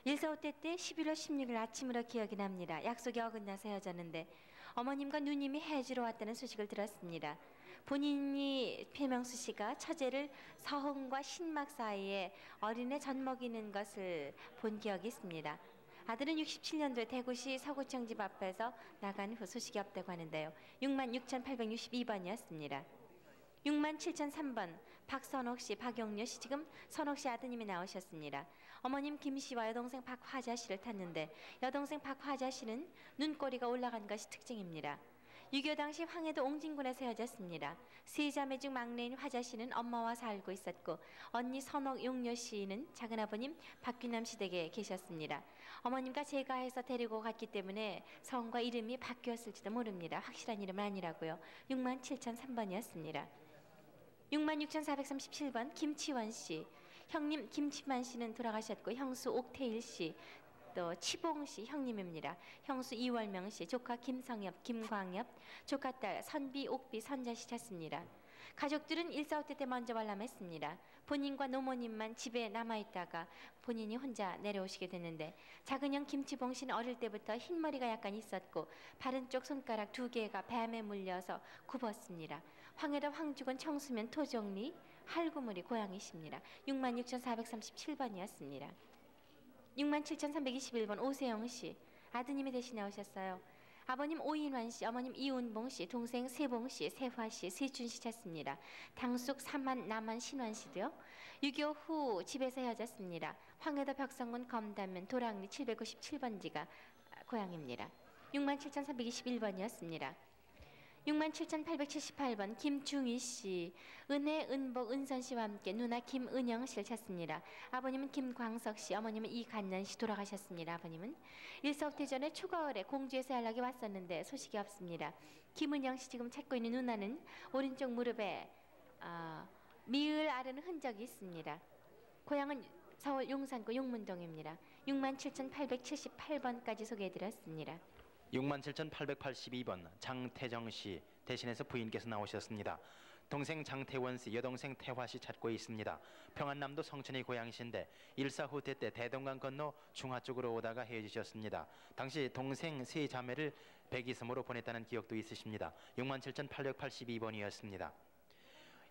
일사후퇴 때 11월 16일 아침으로 기억이 납니다. 약속이 어긋나서 헤어졌는데 어머님과 누님이 해주러 왔다는 소식을 들었습니다. 본인이 최명수 씨가 처제를 서흥과 신막 사이에 어린애 젖먹이는 것을 본 기억이 있습니다. 아들은 67년도에 대구시 서구청 집 앞에서 나간 후 소식이 없다고 하는데요. 66,862번이었습니다. 67,003번 박선옥 씨, 박용료 씨, 지금 선옥 씨 아드님이 나오셨습니다. 어머님 김 씨와 여동생 박화자 씨를 탔는데 여동생 박화자 씨는 눈꼬리가 올라간 것이 특징입니다. 6.25 당시 황해도 옹진군에서 헤어졌습니다. 세 자매 중 막내인 화자 씨는 엄마와 살고 있었고 언니 선옥 용료 씨는 작은아버님 박규남 씨 댁에 계셨습니다. 어머님과 제가 해서 데리고 갔기 때문에 성과 이름이 바뀌었을지도 모릅니다. 확실한 이름은 아니라고요. 67,003번이었습니다. 66,437번 김치원 씨, 형님 김치만 씨는 돌아가셨고 형수 옥태일 씨, 또 치봉 씨 형님입니다. 형수 이월명 씨, 조카 김성엽, 김광엽, 조카딸 선비, 옥비, 선자 씨 찾습니다. 가족들은 일사후퇴 때 먼저 관람했습니다. 본인과 노모님만 집에 남아있다가 본인이 혼자 내려오시게 됐는데 작은 형 김치봉 씨는 어릴 때부터 흰머리가 약간 있었고 바른 쪽 손가락 2개가 뱀에 물려서 굽었습니다. 황해도 황주군 청수면 토종리 할구물이 고향이십니다. 66,437번이었습니다. 67,321번 오세영 씨, 아드님이 대신에 오셨어요. 아버님 오인환 씨, 어머님 이운봉 씨, 동생 세봉 씨, 세화 씨, 세준 씨 찾습니다. 당숙 삼한 남한 신환 씨도요. 6.25 후 집에서 헤어졌습니다. 황해도 벽성군 검단면 도랑리 797번지가 고향입니다. 67,321번이었습니다. 67,878번 김중희 씨, 은혜, 은복, 은선 씨와 함께 누나 김은영 씨를 찾습니다. 아버님은 김광석 씨, 어머님은 이간난 씨 돌아가셨습니다. 아버님은 일사후퇴 전에 초가을에 공주에서 연락이 왔었는데 소식이 없습니다. 김은영 씨 지금 찾고 있는 누나는 오른쪽 무릎에 미을 아르는 흔적이 있습니다. 고향은 서울 용산구 용문동입니다. 67,878번까지 소개해드렸습니다. 67,882번 장태정 씨, 대신해서 부인께서 나오셨습니다. 동생 장태원 씨, 여동생 태화 씨 찾고 있습니다. 평안남도 성천이 고향이신데 일사후퇴 때 대동강 건너 중화 쪽으로 오다가 헤어지셨습니다. 당시 동생 세 자매를 백이섬으로 보냈다는 기억도 있으십니다. 67,882번이었습니다.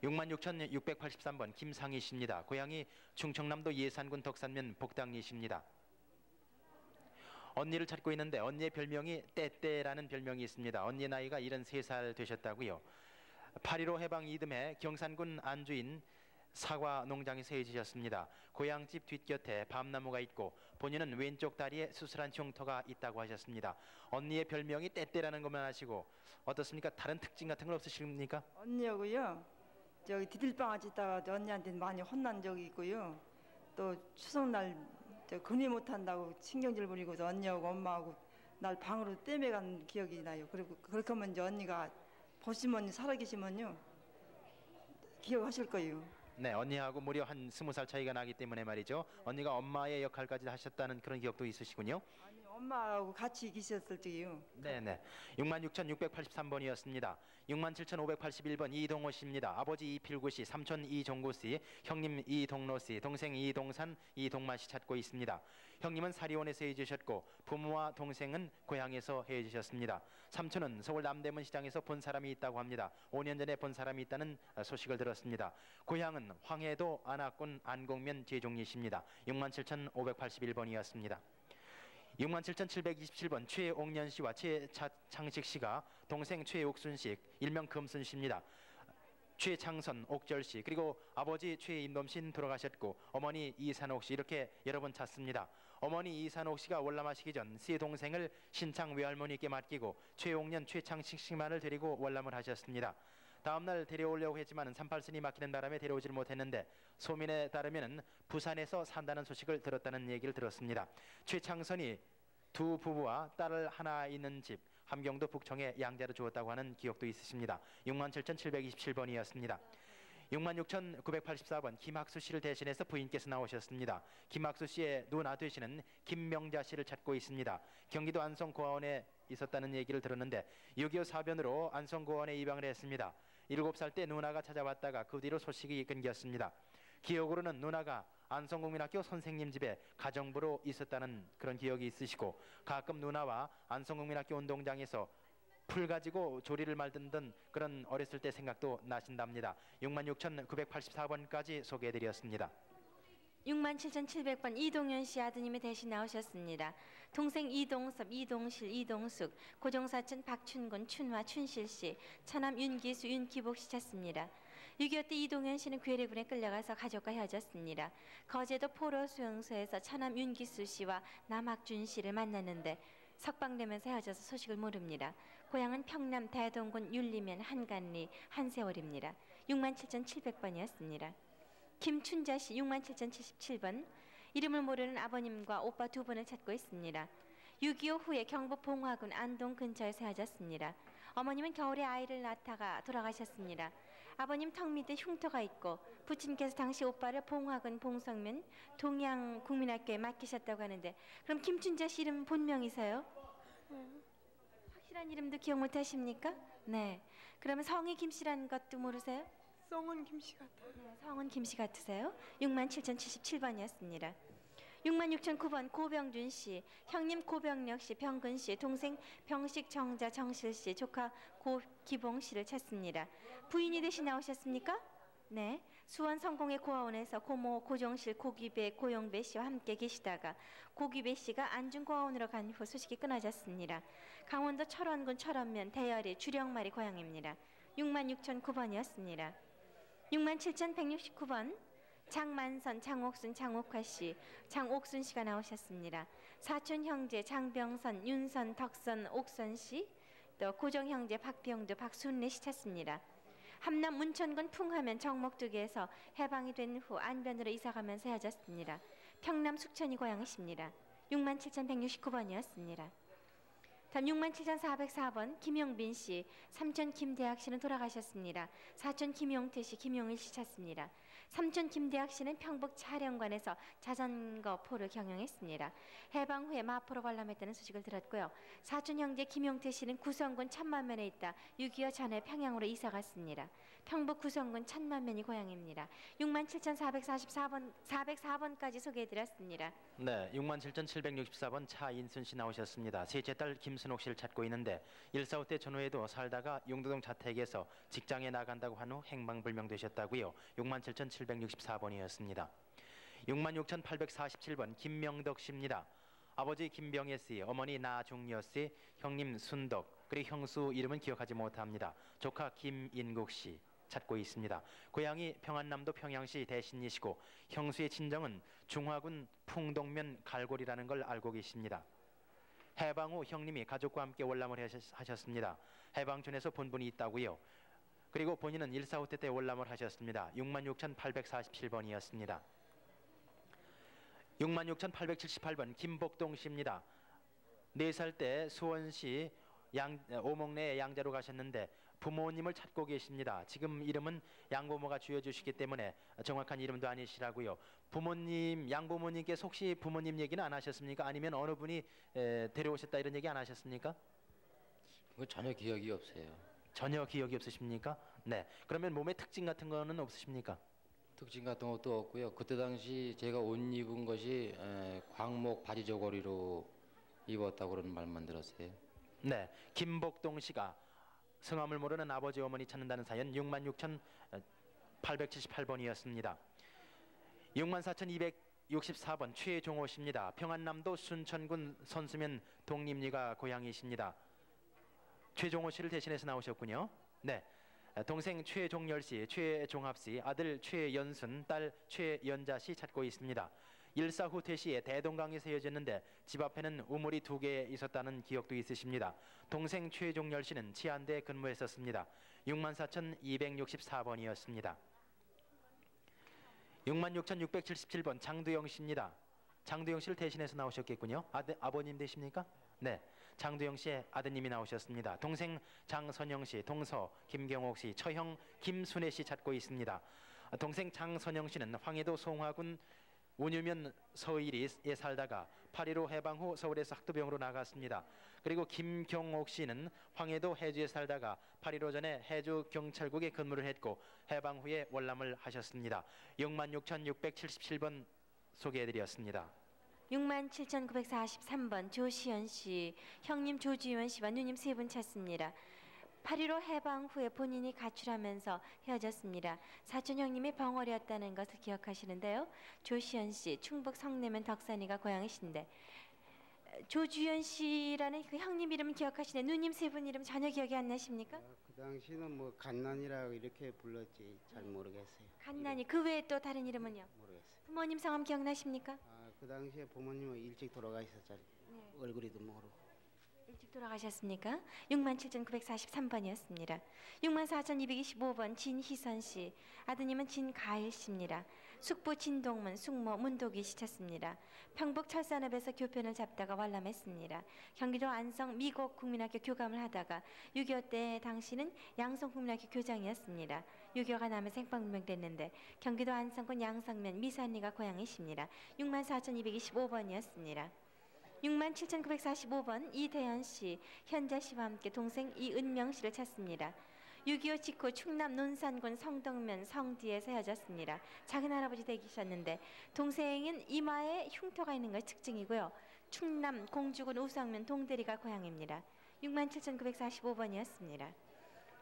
66,683번 김상희 씨입니다. 고향이 충청남도 예산군 덕산면 복당리십니다. 언니를 찾고 있는데 언니의 별명이 떼떼라는 별명이 있습니다. 언니 나이가 73살 되셨다고요. 8.15 해방 이듬해 경산군 안주인 사과 농장에서 헤어지셨습니다. 고향집 뒷곁에 밤나무가 있고 본인은 왼쪽 다리에 수술한 흉터가 있다고 하셨습니다. 언니의 별명이 떼떼라는 것만 아시고 어떻습니까? 다른 특징 같은 건 없으십니까? 언니하고요. 저기 디딜방아지 있다가 언니한테 많이 혼난 적이 있고요. 또 추석날 저 근위 못한다고 신경질 부리고 언니하고 엄마하고 날 방으로 떼매간 기억이 나요. 그리고 그렇게 하면 이제 언니가 보시면 살아계시면요 기억하실 거예요. 네, 언니하고 무려 한 20살 차이가 나기 때문에 말이죠. 언니가 엄마의 역할까지 하셨다는 그런 기억도 있으시군요. 아니 엄마하고 같이 계셨을 적이요. 네네. 66,683번이었습니다. 67,581번 이동호 씨입니다. 아버지 이필구 씨, 삼촌 이종구 씨, 형님 이동로 씨, 동생 이동산, 이동마 씨 찾고 있습니다. 형님은 사리원에서 헤어지셨고 부모와 동생은 고향에서 헤어지셨습니다. 삼촌은 서울 남대문 시장에서 본 사람이 있다고 합니다. 5년 전에 본 사람이 있다는 소식을 들었습니다. 고향은 황해도 안악군 안곡면 제종리십니다. 67,581번이었습니다. 67,727번 최옥년 씨와 최창식 씨가 동생 최옥순 씨, 일명 금순 씨입니다. 최창선, 옥절 씨, 그리고 아버지 최임돔 씨는 돌아가셨고 어머니 이산옥 씨, 이렇게 여러 번 찾습니다. 어머니 이산옥 씨가 월남하시기 전 세 동생을 신창 외할머니께 맡기고 최옥년, 최창식 씨만을 데리고 월남을 하셨습니다. 다음날 데려오려고 했지만 38선이 막히는 바람에 데려오질 못했는데 소민에 따르면 부산에서 산다는 소식을 들었다는 얘기를 들었습니다. 최창선이 두 부부와 딸을 하나 있는 집 함경도 북청에 양자로 주었다고 하는 기억도 있으십니다. 67,727번이었습니다. 66,984번 김학수 씨를 대신해서 부인께서 나오셨습니다. 김학수 씨의 누나 되시는 김명자 씨를 찾고 있습니다. 경기도 안성 고아원에 있었다는 얘기를 들었는데 6.25 사변으로 안성고원에 입양을 했습니다. 7살 때 누나가 찾아왔다가 그 뒤로 소식이 끊겼습니다. 기억으로는 누나가 안성국민학교 선생님 집에 가정부로 있었다는 그런 기억이 있으시고 가끔 누나와 안성국민학교 운동장에서 풀 가지고 조리를 말던 그런 어렸을 때 생각도 나신답니다. 66,984번까지 소개해드렸습니다. 67,700번 이동현 씨 아드님이 대신 나오셨습니다. 동생 이동섭, 이동실, 이동숙, 고종사촌 박춘곤, 춘화, 춘실 씨, 처남 윤기수, 윤기복 씨 찾습니다. 6.25 때 이동현 씨는 괴뢰군에 끌려가서 가족과 헤어졌습니다. 거제도 포로 수용소에서 처남 윤기수 씨와 남학준 씨를 만났는데 석방되면서 헤어져서 소식을 모릅니다. 고향은 평남 대동군 윤리면 한간리 한세월입니다. 67,700번이었습니다. 김춘자 씨 67,077번. 이름을 모르는 아버님과 오빠 2분을 찾고 있습니다. 6.25 후에 경북 봉화군 안동 근처에서 헤어졌습니다. 어머님은 겨울에 아이를 낳다가 돌아가셨습니다. 아버님 턱 밑에 흉터가 있고 부친께서 당시 오빠를 봉화군 봉성면 동양국민학교에 맡기셨다고 하는데 그럼 김춘자 씨 이름 본명이세요? 확실한 이름도 기억 못하십니까? 네. 그러면 성이 김씨라는 것도 모르세요? 성은 김씨 같아요. 네, 성은 김씨 같으세요? 67,077번이었습니다. 66,009번 고병준 씨, 형님 고병력 씨, 병근 씨, 동생 병식 정자 정실 씨, 조카 고기봉 씨를 찾습니다. 부인이 대신 나오셨습니까? 네. 수원 성공회 고아원에서 고모 고정실 고기배 고용배 씨와 함께 계시다가 고기배 씨가 안중 고아원으로 간 후 소식이 끊어졌습니다. 강원도 철원군 철원면 대열이 주령마리 고향입니다. 66,009번이었습니다. 67,169번 장만선, 장옥순, 장옥화 씨, 장옥순 씨가 나오셨습니다. 사촌 형제 장병선, 윤선, 덕선, 옥선 씨, 또 고정 형제 박병두, 박순례 씨 찾습니다. 함남 문천군 풍하면 정목두개에서 해방이 된 후 안변으로 이사가면서 헤어졌습니다. 평남 숙천이 고향이십니다. 67,169번이었습니다. 다음 67,404번 김용빈 씨, 삼촌 김대학 씨는 돌아가셨습니다. 사촌 김용태 씨, 김용일 씨 찾습니다. 삼촌 김대학 씨는 평북 차량관에서 자전거 포를 경영했습니다. 해방 후에 마포로 관람했다는 소식을 들었고요. 사촌 형제 김용태 씨는 구성군 천만면에 있다 6.25 전에 평양으로 이사 갔습니다. 평북 구성군 천만면이 고향입니다. 67,404번까지 소개해드렸습니다. 네, 67,764번 차인순 씨 나오셨습니다. 셋째 딸 김순옥 씨를 찾고 있는데 1.45 때 전후에도 살다가 용두동 자택에서 직장에 나간다고 한 후 행방불명되셨다고요. 67,764번이었습니다. 66,847번 김명덕 씨입니다. 아버지 김병혜 씨, 어머니 나중여 씨, 형님 순덕, 그리고 형수 이름은 기억하지 못합니다. 조카 김인국 씨 찾고 있습니다. 고향이 평안남도 평양시 대신이시고 형수의 친정은 중화군 풍동면 갈골이라는 걸 알고 계십니다. 해방 후 형님이 가족과 함께 월남을 하셨습니다. 해방촌에서 본 분이 있다고요. 그리고 본인은 1.45 때 월남을 하셨습니다. 66,847번이었습니다. 66,878번 김복동 씨입니다. 4살 때 수원시 오목내 양자로 가셨는데 부모님을 찾고 계십니다. 지금 이름은 양부모가 지어주시기 때문에 정확한 이름도 아니시라고요. 부모님, 양부모님께서 혹시 부모님 얘기는 안 하셨습니까? 아니면 어느 분이 데려오셨다 이런 얘기 안 하셨습니까? 전혀 기억이 없어요. 전혀 기억이 없으십니까? 네. 그러면 몸에 특징 같은 거는 없으십니까? 특징 같은 것도 없고요. 그때 당시 제가 옷 입은 것이 광목 바지 저고리로 입었다고 그런 말만 들었어요. 네. 김복동 씨가 성함을 모르는 아버지 어머니 찾는다는 사연 66,878번이었습니다. 64,264번 최종호 씨입니다. 평안남도 순천군 선수면 독립리가 고향이십니다. 최종호 씨를 대신해서 나오셨군요. 네. 동생 최종열 씨, 최종합 씨, 아들 최연순, 딸 최연자 씨 찾고 있습니다. 1.4 후 퇴시에 대동강에서 헤어졌는데 집 앞에는 우물이 2개 있었다는 기억도 있으십니다. 동생 최종열 씨는 치안대에 근무했었습니다. 64,264번이었습니다. 66,677번 장두영 씨입니다. 장두영 씨를 대신해서 나오셨겠군요. 아버님 되십니까? 네. 장두영 씨의 아드님이 나오셨습니다. 동생 장선영 씨, 동서 김경옥 씨, 처형 김순애 씨 찾고 있습니다. 동생 장선영 씨는 황해도 송화군 운유면 서일이에 살다가 8.15 해방 후 서울에서 학도병으로 나갔습니다. 그리고 김경옥 씨는 황해도 해주에 살다가 8.15 전에 해주 경찰국에 근무를 했고 해방 후에 월남을 하셨습니다. 66,677번 소개해드렸습니다. 67,943번 조시현 씨, 형님 조주현 씨와 누님 세 분 찾습니다. 8.15 해방 후에 본인이 가출하면서 헤어졌습니다. 사촌 형님이 벙어리였다는 것을 기억하시는데요. 조시현 씨, 충북 성내면 덕산이가 고향이신데 조주현 씨라는 그 형님 이름 기억하시네. 누님 세 분 이름 전혀 기억이 안 나십니까? 그 당시는 뭐 갓난이라고 이렇게 불렀지 잘 모르겠어요. 갓난이 그 외에 또 다른 이름은요? 모르겠어요. 부모님 성함 기억나십니까? 그 당시에 부모님은 일찍 돌아가셨잖아요. 얼굴이도 모르고. 일찍 돌아가셨습니까? 67,943번이었습니다. 64,225번 진희선 씨, 아드님은 진가일 씨입니다. 숙부 진동문, 숙모 문도기 씨 찾습니다. 평북 철산읍에서 교편을 잡다가 월남했습니다. 경기도 안성 미곡 국민학교 교감을 하다가 6.25 때 당시는 양성 국민학교 교장이었습니다. 6.25가 나면 생방명됐는데 경기도 안성군 양성면 미산리가 고향이십니다. 64,225번이었습니다. 67,945번 이대현 씨, 현자 씨와 함께 동생 이은명 씨를 찾습니다. 6.25 직후 충남 논산군 성동면 성디에서 헤어졌습니다. 작은 할아버지 되기셨는데 동생은 이마에 흉터가 있는 것이 특징이고요. 충남 공주군 우성면 동대리가 고향입니다. 67,945번이었습니다.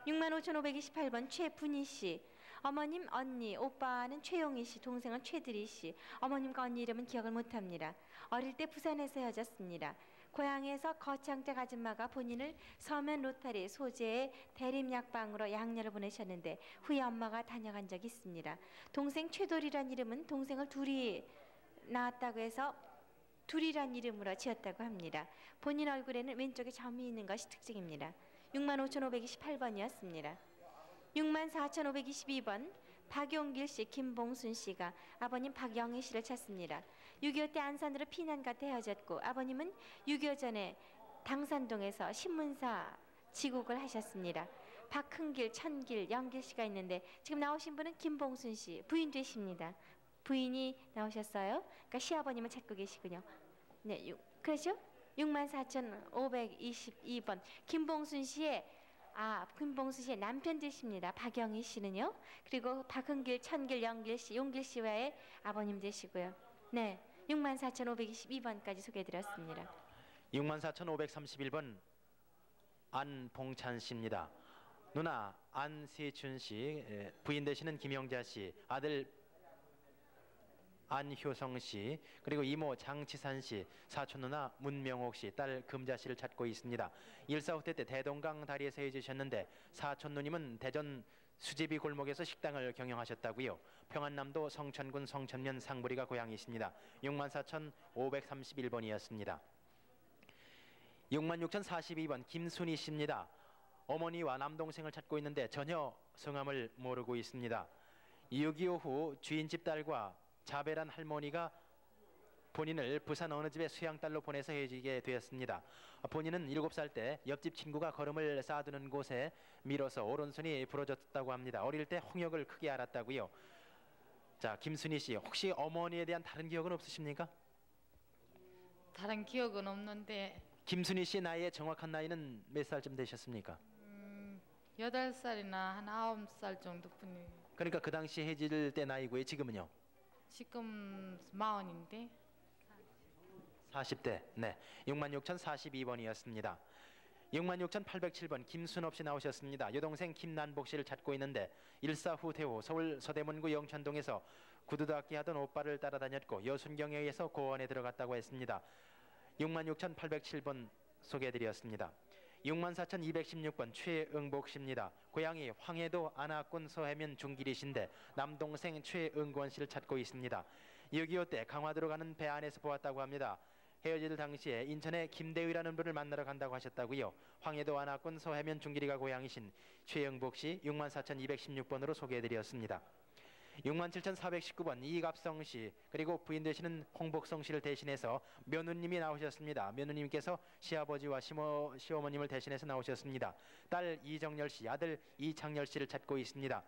65,528번 최분희 씨, 어머님 언니, 오빠는 최용희 씨, 동생은 최들희 씨. 어머님과 언니 이름은 기억을 못합니다. 어릴 때 부산에서 헤어졌습니다. 고향에서 거창댁 아줌마가 본인을 서면 로타리 소재의 대림약방으로 양녀를 보내셨는데 후에 엄마가 다녀간 적이 있습니다. 동생 최돌이란 이름은 동생을 둘이 낳았다고 해서 둘이란 이름으로 지었다고 합니다. 본인 얼굴에는 왼쪽에 점이 있는 것이 특징입니다. 65,528번이었습니다. 64,522번 박용길 씨, 김봉순 씨가 아버님 박영희 씨를 찾습니다. 6.25 때 안산으로 피난 갔다 헤어졌고 아버님은 6.25 전에 당산동에서 신문사 지국을 하셨습니다. 박흥길, 천길, 영길 씨가 있는데 지금 나오신 분은 김봉순 씨 부인 되십니다. 부인이 나오셨어요. 그러니까 시아버님을 찾고 계시군요. 네, 그렇죠? 64,522번 김봉순 씨의 남편 되십니다. 박영희 씨는요. 그리고 박흥길, 천길, 영길 씨, 용길 씨와의 아버님 되시고요. 네, 64,522번까지 소개해드렸습니다. 64,531번 안봉찬 씨입니다. 누나 안세춘 씨, 부인 되시는 김영자 씨, 아들 안효성 씨, 그리고 이모 장치산 씨, 사촌 누나 문명옥 씨, 딸 금자 씨를 찾고 있습니다. 1.45 때 대동강 다리에서 헤어지셨는데 사촌 누님은 대전 수제비 골목에서 식당을 경영하셨다고요. 평안남도 성천군 성천면 상부리가 고향이십니다. 64,531번이었습니다. 66,042번 김순희 씨입니다. 어머니와 남동생을 찾고 있는데 전혀 성함을 모르고 있습니다. 6.25 후 주인집 딸과 자배란 할머니가 본인을 부산 어느 집에 수양딸로 보내서 헤어지게 되었습니다. 본인은 7살 때 옆집 친구가 걸음을 쌓아두는 곳에 밀어서 오른손이 부러졌다고 합니다. 어릴 때 홍역을 크게 앓았다고요. 자, 김순희 씨, 혹시 어머니에 대한 다른 기억은 없으십니까? 다른 기억은 없는데. 김순희 씨 나이의 정확한 나이는 몇 살쯤 되셨습니까? 8살이나 한 9살 정도뿐이에요. 그러니까 그 당시 해질 때 나이고요. 지금은요? 지금 40인데. 40대. 네. 66,042번이었습니다. 66,807번 김순업 씨 나오셨습니다. 여동생 김난복 씨를 찾고 있는데 1.4 후퇴 후 서울 서대문구 영천동에서 구두닦이 하던 오빠를 따라다녔고 여순경에 의해서 고원에 들어갔다고 했습니다. 66,807번 소개해드렸습니다. 64,216번 최응복 씨입니다. 고향이 황해도 안하군 서해면 중길이신데 남동생 최응권 씨를 찾고 있습니다. 6.25 때 강화도로 가는 배 안에서 보았다고 합니다. 헤어질 당시에 인천에 김대위라는 분을 만나러 간다고 하셨다고요. 황해도 안하군 서해면 중길이가 고향이신 최응복 씨 64,216번으로 소개해드렸습니다. 67,419번 이갑성 씨, 그리고 부인 되시는 홍복성 씨를 대신해서 며느님이 나오셨습니다. 며느님께서 시아버지와 시어머님을 대신해서 나오셨습니다. 딸 이정열 씨, 아들 이창열 씨를 찾고 있습니다.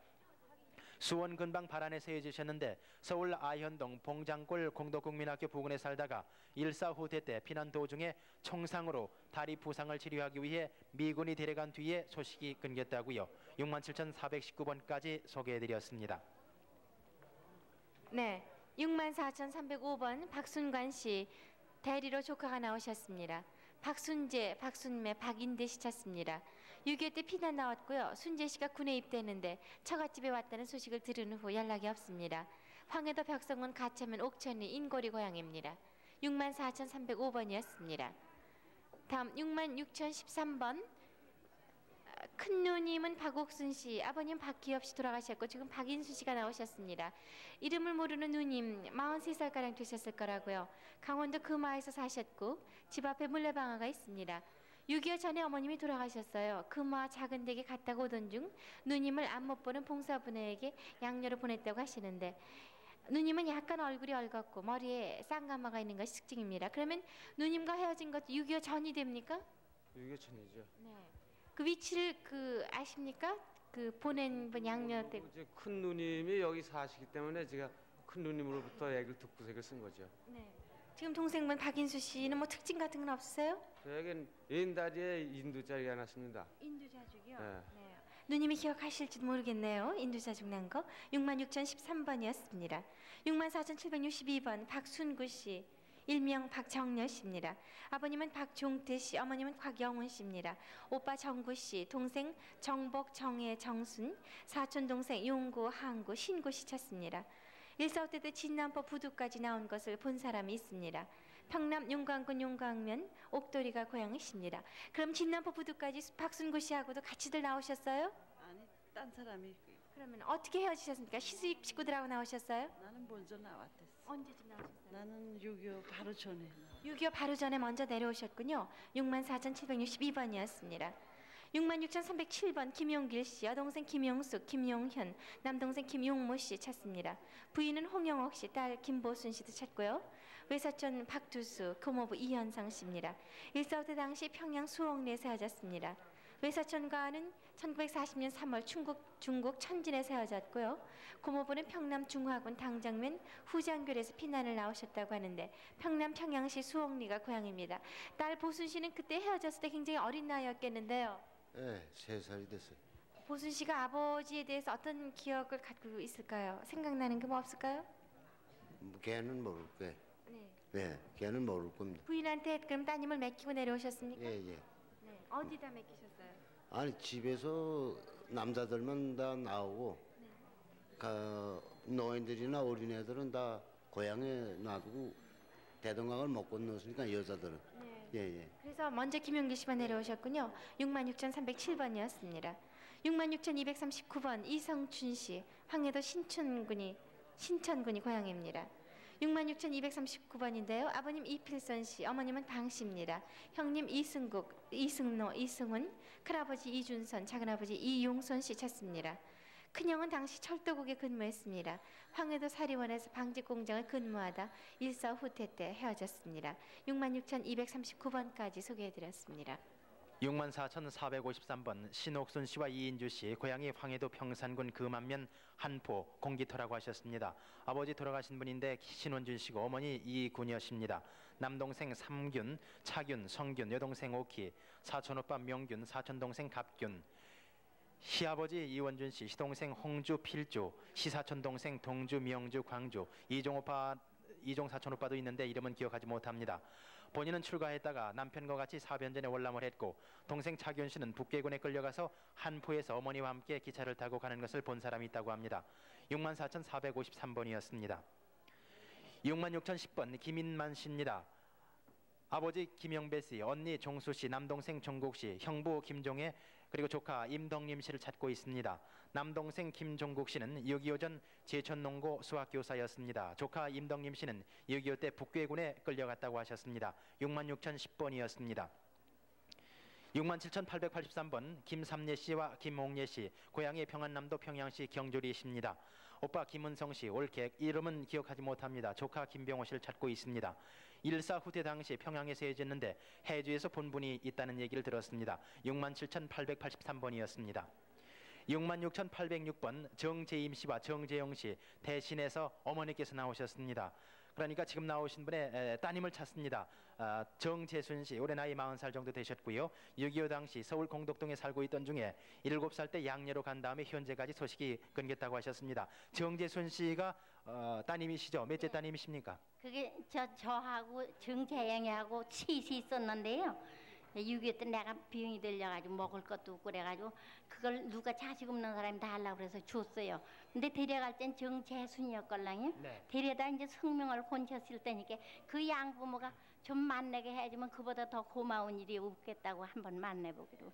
수원 근방 발안에서 해주셨는데 서울 아현동 봉장골 공덕국민학교 부근에 살다가 일사 후퇴 때 피난 도중에 총상으로 다리 부상을 치료하기 위해 미군이 데려간 뒤에 소식이 끊겼다고요. 67,419번까지 소개해드렸습니다. 네, 64,305번 박순관 씨 대리로 조카가 나오셨습니다. 박순재, 박순매, 박인대 씨 찾습니다. 6.25 때 피난 나왔고요. 순재 씨가 군에 입대했는데 처갓집에 왔다는 소식을 들은 후 연락이 없습니다. 황해도 벽성군 가천면 옥천리 인고리 고향입니다. 64,305번이었습니다. 다음 66,013번 큰 누님은 박옥순 씨, 아버님 박기엽 씨 돌아가셨고 지금 박인수 씨가 나오셨습니다. 이름을 모르는 누님 43살가량 되셨을 거라고요. 강원도 금화에서 사셨고 집 앞에 물레방아가 있습니다. 6.25 전에 어머님이 돌아가셨어요. 금화 작은 댁에 갔다가 오던 중 누님을 안 못 보는 봉사분에게 양녀로 보냈다고 하시는데 누님은 약간 얼굴이 얼겁고 머리에 쌍가마가 있는 것이 특징입니다. 그러면 누님과 헤어진 것도 6.25 전이 됩니까? 6.25 전이죠. 네. 그 위치를 아십니까? 그 보낸 분 양녀 때. 이제 큰 누님이 여기 사시기 때문에 제가 큰 누님으로부터 얘기를 듣고서 이걸 쓴 거죠. 네. 지금 동생분 박인수 씨는 뭐 특징 같은 건 없으세요? 저에겐 왼다리에 인두자리가 났습니다. 인두자죽이요? 네. 네. 누님이 기억하실지도 모르겠네요. 인두자죽 난 거. 66,013번이었습니다. 64,762번 박순구 씨. 일명 박정렬 씨입니다. 아버님은 박종태 씨, 어머님은 곽영훈 씨입니다. 오빠 정구 씨, 동생 정복, 정혜, 정순, 사촌 동생 용구, 항구, 신구 씨 찾습니다. 1.45 때 진남포 부두까지 나온 것을 본 사람이 있습니다. 평남 용광군 용광면 옥돌이가 고향이십니다. 그럼 진남포 부두까지 박순구 씨하고도 같이들 나오셨어요? 아니, 딴 사람이. 그러면 어떻게 헤어지셨습니까? 시집 식구들하고 나오셨어요? 나는 먼저 나왔댔어. 언제쯤 나오셨어요? 나는 6.25 바로 전에. 6.25 바로 전에 먼저 내려오셨군요. 64,762번이었습니다. 66,307번 김용길 씨, 여동생 김용숙, 김용현, 남동생 김용모 씨 찾습니다. 부인은 홍영옥 씨, 딸 김보순 씨도 찾고요. 외사촌 박두수, 고모부 이현상 씨입니다. 1.45 때 당시 평양 수옥리에 헤어졌습니다. 외사촌과는 1940년 3월 중국 천진에서 헤어졌고요. 고모부는 평남 중화군 당정면 후장교에서 피난을 나오셨다고 하는데 평남 평양시 수옥리가 고향입니다. 딸 보순 씨는 그때 헤어졌을 때 굉장히 어린 나이였겠는데요. 네, 3살이 됐어요. 보순 씨가 아버지에 대해서 어떤 기억을 갖고 있을까요? 생각나는 게 뭐 없을까요? 걔는 모를 거예요. 네. 네, 걔는 모를 겁니다. 부인한테 그럼 따님을 맡기고 내려오셨습니까? 예. 네. 어디다 맡기셨어요? 아니 집에서 남자들만 다 나오고 노인들이나 어린애들은 다 고향에 놔두고 대동강을 못 건넜으니까 여자들은. 네. 예. 그래서 먼저 김용길 씨만 내려오셨군요. 66,307번이었습니다. 66,239번 이성춘 씨, 황해도 신천군이 고향입니다. 66,239번인데요. 아버님 이필선 씨, 어머님은 방 씨입니다. 형님 이승국, 이승노, 이승훈, 큰아버지 이준선, 작은아버지 이용선 씨 찾습니다. 큰형은 당시 철도국에 근무했습니다. 황해도 사리원에서 방직공장을 근무하다 1.45 후퇴 때 헤어졌습니다. 66,239번까지 소개해드렸습니다. 64,453번 신옥순 씨와 이인주 씨, 고향이 황해도 평산군 금안면 한포 공기터라고 하셨습니다. 아버지 돌아가신 분인데 신원준 씨고 어머니 이군여십니다. 남동생 삼균, 차균, 성균, 여동생 오키, 사촌오빠 명균, 사촌동생 갑균, 시아버지 이원준 씨, 시동생 홍주, 필주, 시사촌동생 동주, 명주, 광주, 이종 사촌오빠도 있는데 이름은 기억하지 못합니다. 본인은 출가했다가 남편과 같이 사변전에 월남을 했고 동생 차균 씨는 북계군에 끌려가서 한포에서 어머니와 함께 기차를 타고 가는 것을 본 사람이 있다고 합니다. 64,453번이었습니다. 66,010번 김인만 씨입니다. 아버지 김영배 씨, 언니 종수 씨, 남동생 종국 씨, 형부 김종혜, 그리고 조카 임덕림 씨를 찾고 있습니다. 남동생 김종국 씨는 6.25 전 제천농고 수학교사였습니다. 조카 임덕림 씨는 6.25 때 북괴군에 끌려갔다고 하셨습니다. 66,010번이었습니다. 67,883번 김삼예 씨와 김홍예 씨, 고향이 평안남도 평양시 경주리십니다. 오빠 김은성 씨, 올객, 이름은 기억하지 못합니다. 조카 김병호 씨를 찾고 있습니다. 1.4 후퇴 당시 평양에서 헤어졌는데 해주에서 본 분이 있다는 얘기를 들었습니다. 67,883번이었습니다. 66,806번 정재임 씨와 정재영 씨 대신해서 어머니께서 나오셨습니다. 그러니까 지금 나오신 분의 따님을 찾습니다. 정재순 씨 올해 나이 40살 정도 되셨고요. 6.25 당시 서울 공덕동에 살고 있던 중에 7살 때 양녀로 간 다음에 현재까지 소식이 끊겼다고 하셨습니다. 정재순 씨가 따님이시죠? 몇째 따님이십니까? 그게 저하고 정재영이하고 셋이 있었는데요. 6.25 때 내가 병이 들려가지고 먹을 것도 없고 그래가지고 그걸 누가 자식 없는 사람이 다 하려고 그래서 줬어요. 근데 데려갈 땐 정재순이었걸랑요. 네. 데려다 이제 성명을 혼쳤을 때니까 그 양부모가 좀 만나게 해주면 그보다 더 고마운 일이 없겠다고 한번 만나보기로.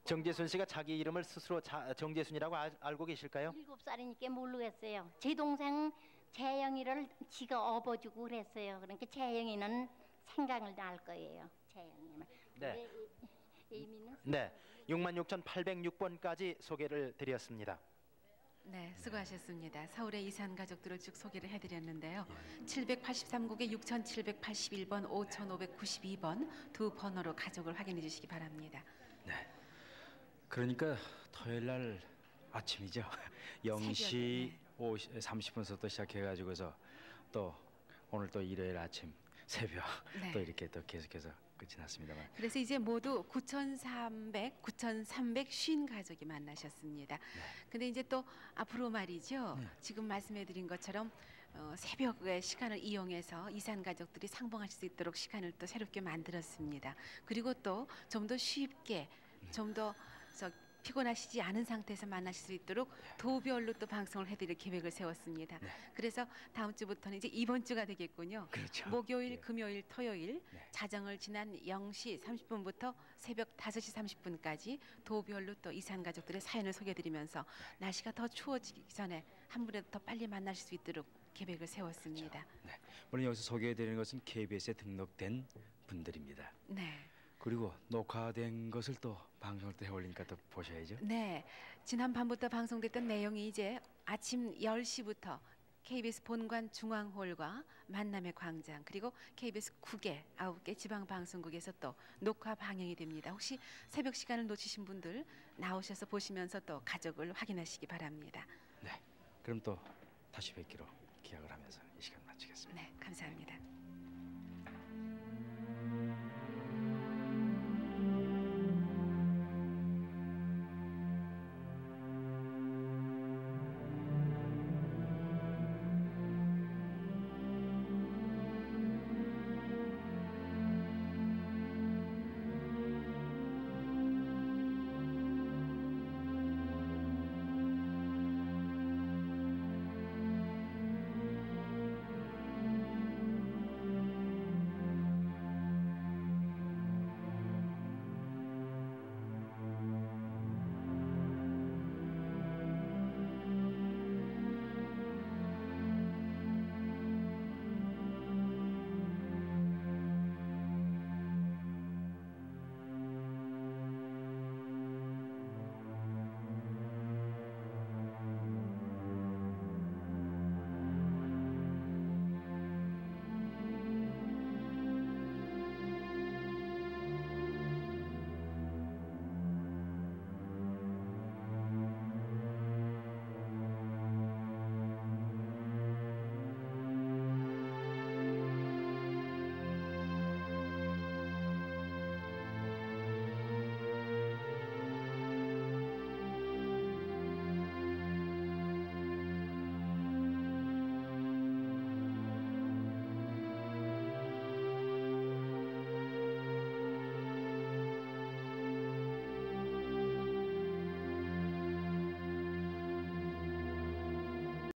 정재순 씨가 자기 이름을 스스로 정재순이라고 알고 계실까요? 7살이니까 모르겠어요. 제 동생 재영이를 지가 업어주고 그랬어요. 그러니까 재영이는 생각을 날 거예요. 재영이는. 네. 네. 66,806번까지 소개를 드렸습니다. 네, 수고하셨습니다. 서울의 이산 가족들을 쭉 소개를 해드렸는데요. 783국에 6,781번, 5,592번 두 번호로 가족을 확인해 주시기 바랍니다. 네. 그러니까 토요일 날 아침이죠. 0시 30분부터 시작해가지고서 또 오늘 또 일요일 아침 새벽 네. 또 이렇게 또 계속해서 끝이 났습니다만. 그래서 이제 모두 9,350 가족이 만나셨습니다. 근데 이제 또 앞으로 말이죠. 지금 말씀해드린 것처럼 새벽의 시간을 이용해서 이산 가족들이 상봉하실 수 있도록 시간을 또 새롭게 만들었습니다. 그리고 또 좀 더 쉽게 좀 더 피곤하시지 않은 상태에서 만나실 수 있도록 도별로 또 방송을 해드릴 계획을 세웠습니다. 그래서 다음 주부터는 이제 이번 주가 되겠군요. 그렇죠. 목요일, 금요일, 토요일 자정을 지난 0시 30분부터 새벽 5시 30분까지 도별로 또 이산 가족들의 사연을 소개해드리면서 날씨가 더 추워지기 전에 한 분이라도 더 빨리 만나실 수 있도록 계획을 세웠습니다. 네. 물론 여기서 소개해드리는 것은 KBS에 등록된 분들입니다. 네. 그리고 녹화된 것을 또 방송을 또 해올리니까 또 보셔야죠. 네, 지난 밤부터 방송됐던 내용이 이제 아침 10시부터 KBS 본관 중앙홀과 만남의 광장 그리고 KBS 9개, 9개 지방방송국에서 또 녹화 방영이 됩니다. 혹시 새벽 시간을 놓치신 분들 나오셔서 보시면서 또 가족을 확인하시기 바랍니다. 네, 그럼 또 다시 뵙기로 기약을 하면서 이 시간 마치겠습니다. 네, 감사합니다.